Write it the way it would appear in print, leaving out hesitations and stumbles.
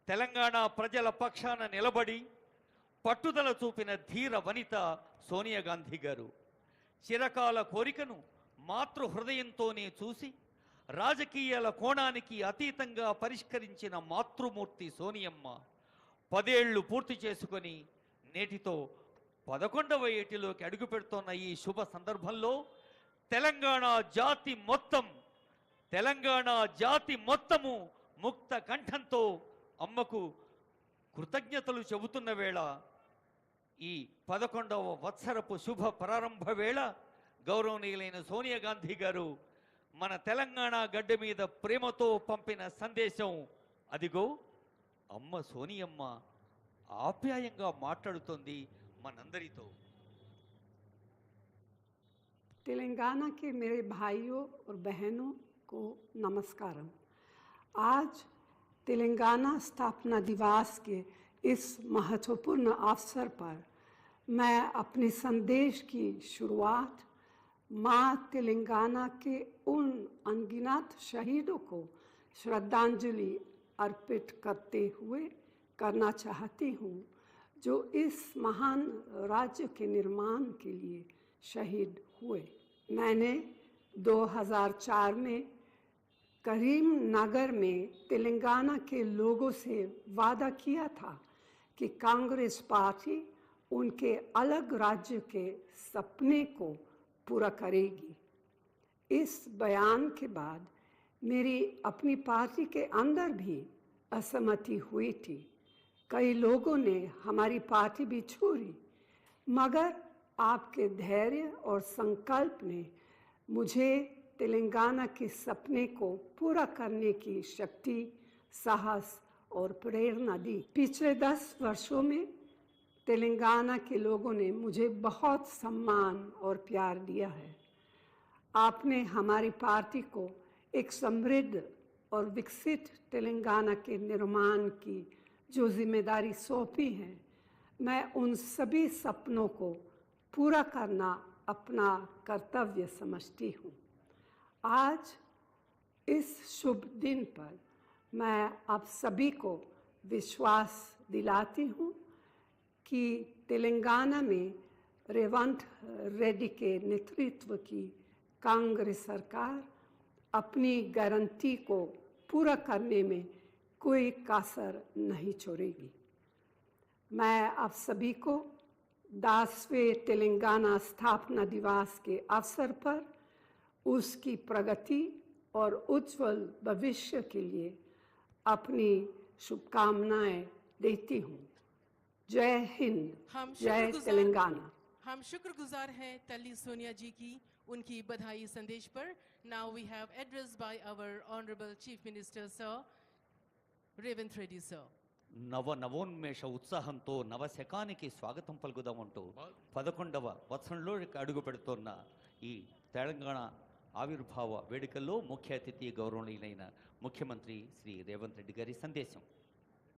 తెలంగాణ ప్రజల పక్షాన నిలబడి పట్టుదల చూపిన ధీర వనిత సోనియా గాంధీ గారు. చిరకాల కోరికను మాతృ హృదయంతోనే చూసి రాజకీయాల కోణానికి అతీతంగా పరిష్కరించిన మాతృమూర్తి సోనియమ్మ 10 ఏళ్లు పూర్తి చేసుకొని నేటితో 11వ ఏటిలోకి అడుగుపెడుతున్న ఈ శుభ సందర్భంలో తెలంగాణ జాతి మొత్తము ముక్త కంఠంతో అమ్మకు కృతజ్ఞతలు చెబుతున్న వేళ, ఈ 11వ వత్సరపు శుభ ప్రారంభ వేళ గౌరవనీయులైన సోనియా గాంధీ గారు మన తెలంగాణ గడ్డ మీద ప్రేమతో పంపిన సందేశం అదిగో అమ్మ సోనియమ్మ ఆప్యాయంగా మాట్లాడుతోంది మనందరితో. तेलंगाना के मेरे भाइयों और बहनों को नमस्कारम। आज तेलंगाना स्थापना दिवस के इस महत्वपूर्ण अवसर पर मैं अपने संदेश की शुरुआत माँ तेलंगाना के उन अनगिनत शहीदों को श्रद्धांजलि अर्पित करते हुए करना चाहती हूँ जो इस महान राज्य के निर्माण के लिए शहीद हुए। मैंने 2004 में करीमनगर में तेलंगाना के लोगों से वादा किया था कि कांग्रेस पार्टी उनके अलग राज्य के सपने को पूरा करेगी। इस बयान के बाद मेरी अपनी पार्टी के अंदर भी असहमति हुई थी। कई लोगों ने हमारी पार्टी भी छोड़ी, मगर आपके धैर्य और संकल्प ने मुझे तेलंगाना के सपने को पूरा करने की शक्ति, साहस और प्रेरणा दी। पिछले 10 वर्षों में तेलंगाना के लोगों ने मुझे बहुत सम्मान और प्यार दिया है। आपने हमारी पार्टी को एक समृद्ध और विकसित तेलंगाना के निर्माण की जो जिम्मेदारी सौंपी है, मैं उन सभी सपनों को पूरा करना अपना कर्तव्य समझती हूँ। आज इस शुभ दिन पर मैं आप सभी को विश्वास दिलाती हूँ कि तेलंगाना में रेवंत रेड्डी के नेतृत्व की कांग्रेस सरकार अपनी गारंटी को पूरा करने में कोई कसर नहीं छोड़ेगी। मैं आप सभी को 10वें तेलंगाना स्थापना दिवस के अवसर पर उसकी प्रगति और उज्जवल भविष्य के लिए अपनी शुभकामनाएं देती हूँ। जय हिंद, जय तेलंगाना। हम शुक्रगुजार हैं तल्ली सोनिया जी की उनकी बधाई संदेश पर। Now we have address by our honourable chief minister sir Revanth Reddy sir. నవోన్మేష ఉత్సాహంతో నవశకానికి స్వాగతం పలుకుదామంటూ 11వ వత్సరంలో అడుగు పెడుతున్న ఈ తెలంగాణ ఆవిర్భావ వేడుకల్లో ముఖ్య అతిథి గౌరవనీయులైన ముఖ్యమంత్రి శ్రీ రేవంత్ రెడ్డి గారి సందేశం.